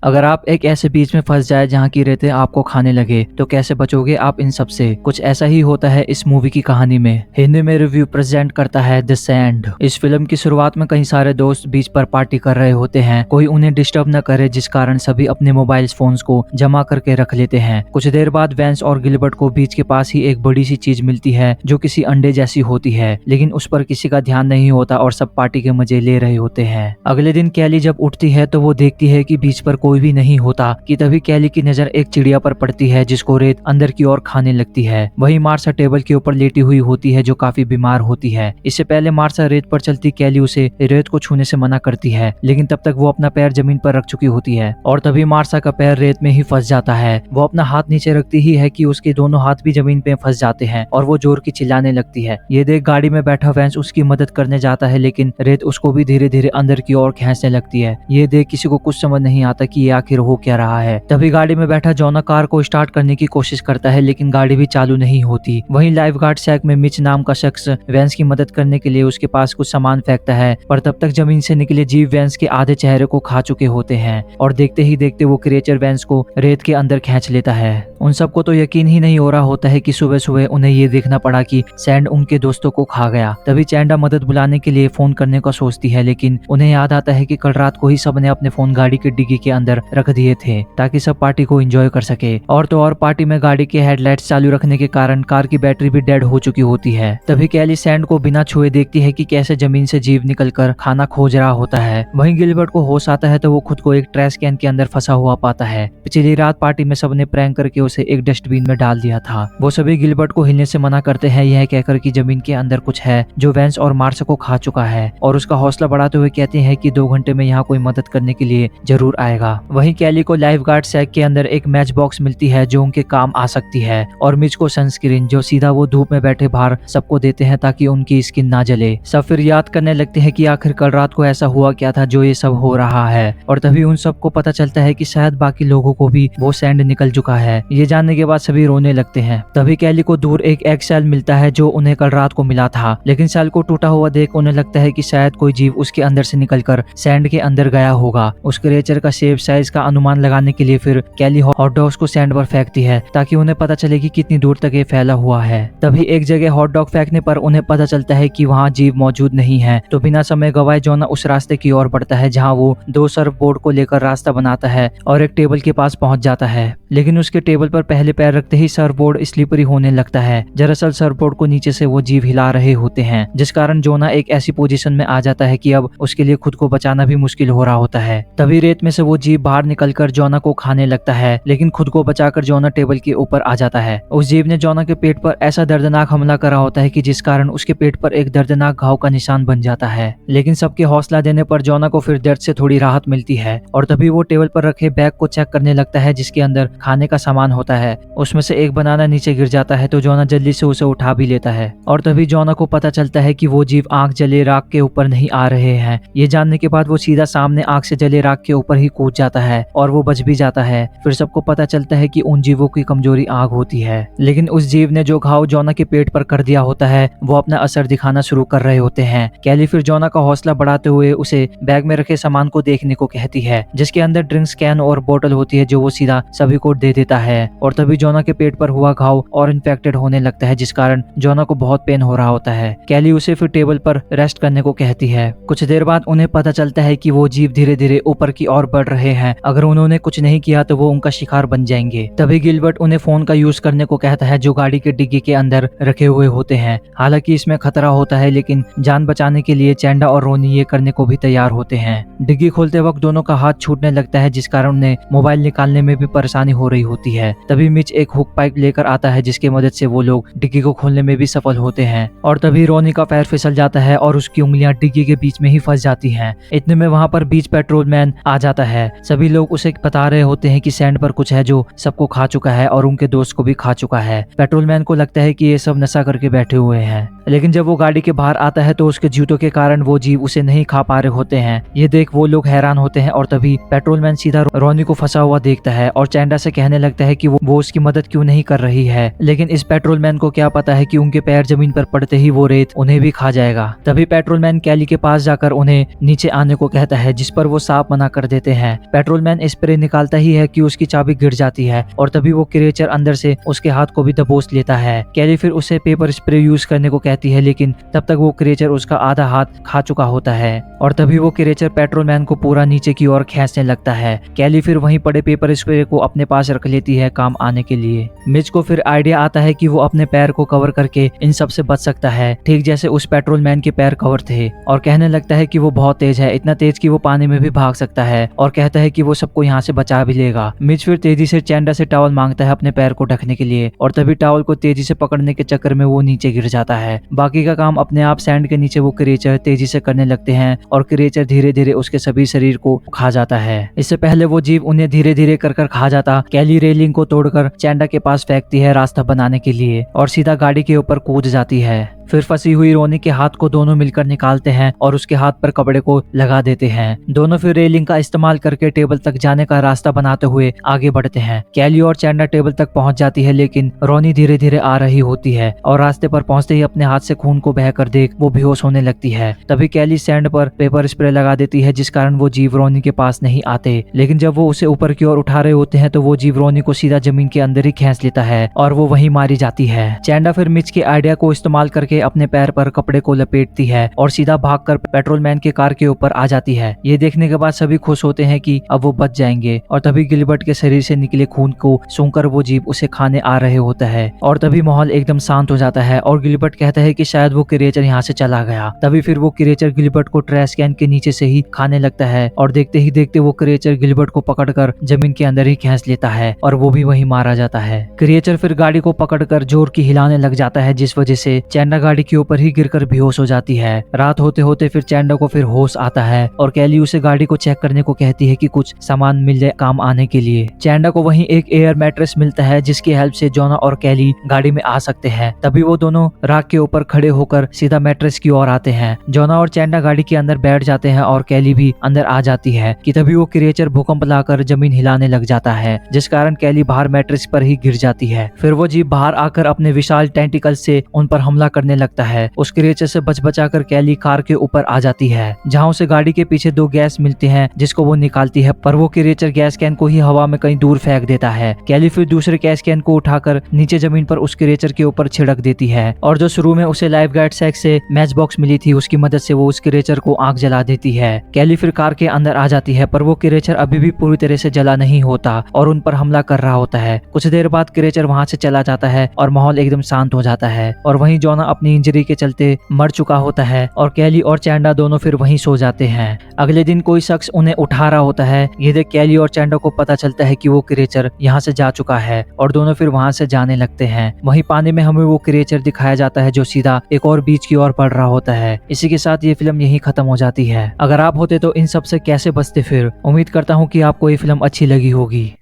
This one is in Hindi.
अगर आप एक ऐसे बीच में फंस जाए जहाँ की रेतें आपको खाने लगे तो कैसे बचोगे आप इन सब से। कुछ ऐसा ही होता है इस मूवी की कहानी में। हिंदी में रिव्यू प्रेजेंट करता है द सैंड। इस फिल्म की शुरुआत में कई सारे दोस्त बीच पर पार्टी कर रहे होते हैं, कोई उन्हें डिस्टर्ब न करे, जिस कारण सभी अपने मोबाइल फोन्स को जमा करके रख लेते हैं। कुछ देर बाद वेंस और गिलबर्ट को बीच के पास ही एक बड़ी सी चीज मिलती है जो किसी अंडे जैसी होती है, लेकिन उस पर किसी का ध्यान नहीं होता और सब पार्टी के मजे ले रहे होते हैं। अगले दिन कैली जब उठती है तो वो देखती है कि बीच पर कोई भी नहीं होता कि तभी कैली की नजर एक चिड़िया पर पड़ती है जिसको रेत अंदर की ओर खाने लगती है। वहीं मार्सा टेबल के ऊपर लेटी हुई होती है जो काफी बीमार होती है। इससे पहले मार्सा रेत पर चलती कैली उसे रेत को छूने से मना करती है, लेकिन तब तक वो अपना पैर जमीन पर रख चुकी होती है और तभी मार्सा का पैर रेत में ही फंस जाता है। वो अपना हाथ नीचे रखती ही है कि उसके दोनों हाथ भी जमीन पे फंस जाते हैं और वो जोर की चिल्लाने लगती है। ये देख गाड़ी में बैठा वेंस उसकी मदद करने जाता है, लेकिन रेत उसको भी धीरे धीरे अंदर की ओर खींचने लगती है। ये देख किसी को कुछ समझ नहीं आता कि ये आखिर हो क्या रहा है। तभी गाड़ी में बैठा जोना कार को स्टार्ट करने की कोशिश करता है, लेकिन गाड़ी भी चालू नहीं होती। वहीं लाइफ गार्ड सैक में मिच नाम का शख्स वेंस की मदद करने के लिए उसके पास कुछ सामान फेंकता है, पर तब तक जमीन से निकले जीव वेंस के आधे चेहरे को खा चुके होते हैं और देखते ही देखते वो क्रिएचर वेंस को रेत के अंदर खींच लेता है। उन सबको तो यकीन ही नहीं हो रहा होता है कि सुबह सुबह उन्हें ये देखना पड़ा कि सैंड उनके दोस्तों को खा गया। तभी चैंडा मदद बुलाने के लिए फोन करने का सोचती है, लेकिन उन्हें याद आता है कि कल रात को ही सबने अपने फोन गाड़ी के डिग्गी के अंदर रख दिए थे ताकि सब पार्टी को एंजॉय कर सके। और तो और पार्टी में गाड़ी के हेडलाइट्स चालू रखने के कारण कार की बैटरी भी डेड हो चुकी होती है। तभी कैली सैंड को बिना छुए देखती है कि कैसे जमीन से जीव निकलकर खाना खोज रहा होता है। वहीं गिलबर्ट को होश आता है तो वो खुद को एक ट्रैश कैन के अंदर फंसा हुआ पाता है। पिछली रात पार्टी में सबने प्रैंक करके उसे एक डस्टबिन में डाल दिया था। वो सभी गिलबर्ट को हिलने से मना करते हैं, यह कहकर कि जमीन के अंदर कुछ है जो वेंस और मार्सा को खा चुका है, और उसका हौसला बढ़ाते हुए कहते हैं कि 2 घंटे में यहाँ कोई मदद करने के लिए जरूर आएगा। वहीं कैली को लाइफ गार्ड सैक के अंदर एक मैच बॉक्स मिलती है जो उनके काम आ सकती है, और मिच को सनस्क्रीन जो सीधा वो धूप में बैठे बाहर सबको देते हैं ताकि उनकी स्किन ना जले। सब फिर याद करने लगते हैं कि आखिर कल रात को ऐसा हुआ क्या था जो ये सब हो रहा है, और तभी उन सबको पता चलता है कि शायद बाकी लोगों को भी वो सैंड निकल चुका है। ये जानने के बाद सभी रोने लगते हैं। तभी कैली को दूर एक एग सेल मिलता है जो उन्हें कल रात को मिला था, लेकिन सेल को टूटा हुआ देख उन्हें लगता है कि शायद कोई जीव उसके अंदर से निकलकर सैंड के अंदर गया होगा। उस क्रिएचर का शेप साइज का अनुमान लगाने के लिए फिर कैली हॉट डॉग्स को सैंड पर फेंकती है ताकि उन्हें पता चले कि कितनी दूर तक ये फैला हुआ है। तभी एक जगह हॉट डॉग फेंकने पर उन्हें पता चलता है कि वहाँ जीव मौजूद नहीं है, तो बिना समय गवाए जोना उस रास्ते की ओर बढ़ता है जहाँ वो 2 सर्फ बोर्ड को लेकर रास्ता बनाता है और एक टेबल के पास पहुंच जाता है। लेकिन उसके टेबल पर पहले पैर रखते ही सर्फ बोर्ड स्लिपरी होने लगता है। दरअसल सर्फ बोर्ड को नीचे से वो जीव हिला रहे होते हैं, जिस कारण जोना एक ऐसी पोजीशन में आ जाता है कि अब उसके लिए खुद को बचाना भी मुश्किल हो रहा होता है। तभी रेत में से वो जीव बाहर निकलकर जोना को खाने लगता है, लेकिन खुद को बचाकर जोना टेबल के ऊपर आ जाता है। उस जीव ने जोना के पेट पर ऐसा दर्दनाक हमला करा होता है कि जिस कारण उसके पेट पर एक दर्दनाक घाव का निशान बन जाता है। लेकिन सबके हौसला देने पर जोना को फिर दर्द से थोड़ी राहत मिलती है, और तभी वो टेबल पर रखे बैग को चेक करने लगता है जिसके अंदर खाने का सामान होता है। उसमें से एक बनाना नीचे गिर जाता है तो जोना जल्दी से उसे उठा भी लेता है, और तभी जोना को पता चलता है कि वो जीव आग जले राख के ऊपर नहीं आ रहे हैं। ये जानने के बाद वो सीधा सामने आग से जले राख के ऊपर ही कूद जाता है और वो बच भी जाता है। फिर सबको पता चलता है कि उन जीवों की कमजोरी आग होती है, लेकिन उस जीव ने जो घाव जोना के पेट पर कर दिया होता है वो अपना असर दिखाना शुरू कर रहे होते हैं। कैली फिर जोना का हौसला बढ़ाते हुए उसे बैग में रखे सामान को देखने को कहती है, जिसके अंदर ड्रिंक्स कैन और बोतल होती है जो वो सीधा सभी को दे देता है, और तभी जोना के पेट पर हुआ घाव और इन्फेक्टेड होने लगता है, जिस कारण जोना को बहुत पेन हो रहा होता है। कैली उसे फिर टेबल पर रेस्ट करने को कहती है। कुछ देर बाद उन्हें पता चलता है कि वो जीव धीरे धीरे ऊपर की ओर बढ़ रहे हैं। अगर उन्होंने कुछ नहीं किया तो वो उनका शिकार बन जाएंगे। तभी गिलबर्ट उन्हें फोन का यूज करने को कहता है जो गाड़ी के डिग्गी के अंदर रखे हुए होते हैं। हालांकि इसमें खतरा होता है, लेकिन जान बचाने के लिए चैंडा और रोनी ये करने को भी तैयार होते हैं। डिग्गी खोलते वक्त दोनों का हाथ छूटने लगता है, जिस कारण उन्हें मोबाइल निकालने में भी परेशानी हो रही होती है। तभी मिच एक हुक पाइप लेकर आता है जिसकी मदद से वो लोग डिग्गी को खोलने में भी सफल होते हैं, और तभी रोनी का पैर फिसल जाता है और उसकी उंगलियां डिग्गी के बीच में ही फंस जाती हैं। इतने में वहां पर बीच पेट्रोलमैन आ जाता है। सभी लोग उसे बता रहे होते हैं कि सैंड पर कुछ है जो सबको खा चुका है और उनके दोस्त को भी खा चुका है। पेट्रोलमैन को लगता है कि ये सब नशा करके बैठे हुए हैं, लेकिन जब वो गाड़ी के बाहर आता है तो उसके जूतों के कारण वो जीव उसे नहीं खा पा रहे होते हैं। ये देख वो लोग हैरान होते हैं, और तभी पेट्रोलमैन सीधा रोनी को फंसा हुआ देखता है और चैंडा से कहने लगता है कि वो उसकी मदद क्यों नहीं कर रही है। लेकिन इस पेट्रोलमैन को क्या पता है कि उनके पैर जमीन पर पड़ते ही वो रेत उन्हें भी खा जाएगा। तभी पेट्रोलमैन कैली के पास जाकर उन्हें नीचे आने को कहता है, जिस पर वो साफ मना कर देते हैं। पेट्रोलमैन स्प्रे निकालता ही है कि उसकी चाबी गिर जाती है और तभी वो क्रिएचर अंदर से उसके हाथ को भी दबोच लेता है। कैली फिर उसे पेपर स्प्रे यूज करने को कहती है, लेकिन तब तक वो क्रिएचर उसका आधा हाथ खा चुका होता है और तभी वो क्रिएचर पेट्रोलमैन को पूरा नीचे की ओर खींचने लगता है। कैली फिर वहीं पड़े पेपर स्प्रे को अपने पास रख लेती है काम आने के लिए। मिच को फिर आइडिया आता है कि वो अपने पैर को कवर करके इन सब से बच सकता है, ठीक जैसे उस पेट्रोलमैन के पैर कवर थे, और कहने लगता है कि वो बहुत तेज है, इतना तेज कि वो पानी में भी भाग सकता है, और कहता है कि वो सबको यहाँ से बचा भी लेगा। मिच फिर तेजी से चैंडा से टॉवल मांगता है अपने पैर को ढकने के लिए और तभी टॉवल को तेजी से पकड़ने के चक्कर में वो नीचे गिर जाता है। बाकी का काम अपने आप सैंड के नीचे वो क्रिएचर तेजी से करने लगते हैं और क्रिएचर धीरे धीरे उसके सभी शरीर को खा जाता है। इससे पहले वो जीव उन्हें धीरे धीरे कर खा जाता, कैली रेलिंग को तोड़कर चैंडा के पास फेंकती है रास्ता बनाने के लिए और सीधा गाड़ी के ऊपर कूद जाती है। फिर फंसी हुई रोनी के हाथ को दोनों मिलकर निकालते हैं और उसके हाथ पर कपड़े को लगा देते हैं। दोनों फिर रेलिंग का इस्तेमाल करके टेबल तक जाने का रास्ता बनाते हुए आगे बढ़ते हैं। कैली और चैंडा टेबल तक पहुंच जाती है, लेकिन रोनी धीरे धीरे आ रही होती है और रास्ते पर पहुंचते ही अपने हाथ से खून को बहकर देख वो बेहोश होने लगती है। तभी कैली सैंड पर पेपर स्प्रे लगा देती है, जिस कारण वो जीव रोनी के पास नहीं आते, लेकिन जब वो उसे ऊपर की ओर उठा रहे होते हैं तो वो जीव रोनी को सीधा जमीन के अंदर ही खींच लेता है और वो वहीं मारी जाती है। चैंडा फिर मिच के आइडिया को इस्तेमाल करके अपने पैर पर कपड़े को लपेटती है और सीधा भागकर पेट्रोलमैन के कार के ऊपर आ जाती है। ये देखने के बाद सभी खुश होते हैं कि अब वो बच जाएंगे और तभी गिलबर्ट के शरीर से निकले खून को सूंघकर वो जीव उसे खाने आ रहे होता है और तभी माहौल एकदम शांत हो जाता है और गिलबर्ट कहता है कि शायद वो क्रिएचर यहाँ से चला गया। तभी फिर वो क्रिएचर गिलबर्ट को ट्रैश कैन के नीचे से ही खाने लगता है और देखते ही देखते वो क्रिएचर गिलबर्ट को पकड़कर जमीन के अंदर ही खींच लेता है और वो भी वहीं मारा जाता है। क्रिएचर फिर गाड़ी को पकड़कर जोर की हिलाने लग जाता है, जिस वजह से चैंडा गाड़ी के ऊपर ही गिरकर बेहोश हो जाती है। रात होते होते फिर चैंडा को फिर होश आता है और कैली उसे गाड़ी को चेक करने को कहती है कि कुछ सामान मिल जाए काम आने के लिए। चैंडा को वहीं एक एयर मैट्रेस मिलता है, जिसकी हेल्प से जोना और कैली गाड़ी में आ सकते हैं। तभी वो दोनों राख के ऊपर खड़े होकर सीधा मैट्रेस की ओर आते हैं। जोना और चैंडा गाड़ी के अंदर बैठ जाते हैं और कैली भी अंदर आ जाती है कि तभी वो क्रिएचर भूकंप लाकर जमीन हिलाने लग जाता है, जिस कारण कैली बाहर मैट्रेस पर ही गिर जाती है। फिर वो जीव बाहर आकर अपने विशाल टेंटिकल से उन पर हमला करने लगता है। उस क्रिएचर से बच बचाकर कैली कार के ऊपर आ जाती है, जहाँ उसे गाड़ी के पीछे 2 गैस मिलते हैं, जिसको वो निकालती है, पर वो क्रिएचर गैस कैन को ही हवा में कहीं दूर फेंक देता है। कैली फिर दूसरे गैस कैन को उठाकर नीचे जमीन पर उस क्रिएचर के ऊपर छिड़क देती है और जो शुरू में उसे लाइफ गार्ड सैक से मैच बॉक्स मिली थी, उसकी मदद से वो उस क्रिएचर को आग जला देती है। कैली फिर कार के अंदर आ जाती है, पर वो क्रिएचर अभी भी पूरी तरह से जला नहीं होता और उन पर हमला कर रहा होता है। कुछ देर बाद क्रिएचर वहां से चला जाता है और माहौल एकदम शांत हो जाता है और वहीं जोना अपनी इंजरी के चलते मर चुका होता है और कैली और चैंडा दोनों फिर वहीं सो जाते हैं। अगले दिन कोई शख्स उन्हें उठा रहा होता है। ये देख कैली और चैंडा को पता चलता है कि वो क्रिएचर यहाँ से जा चुका है और दोनों फिर वहां से जाने लगते हैं। वहीं पानी में हमें वो क्रिएचर दिखाया जाता है जो सीधा एक और बीच की ओर बढ़ रहा होता है। इसी के साथ ये फिल्म यहीं खत्म हो जाती है। अगर आप होते तो इन सब से कैसे बचते? फिर उम्मीद करता हूँ कि आपको ये फिल्म अच्छी लगी होगी।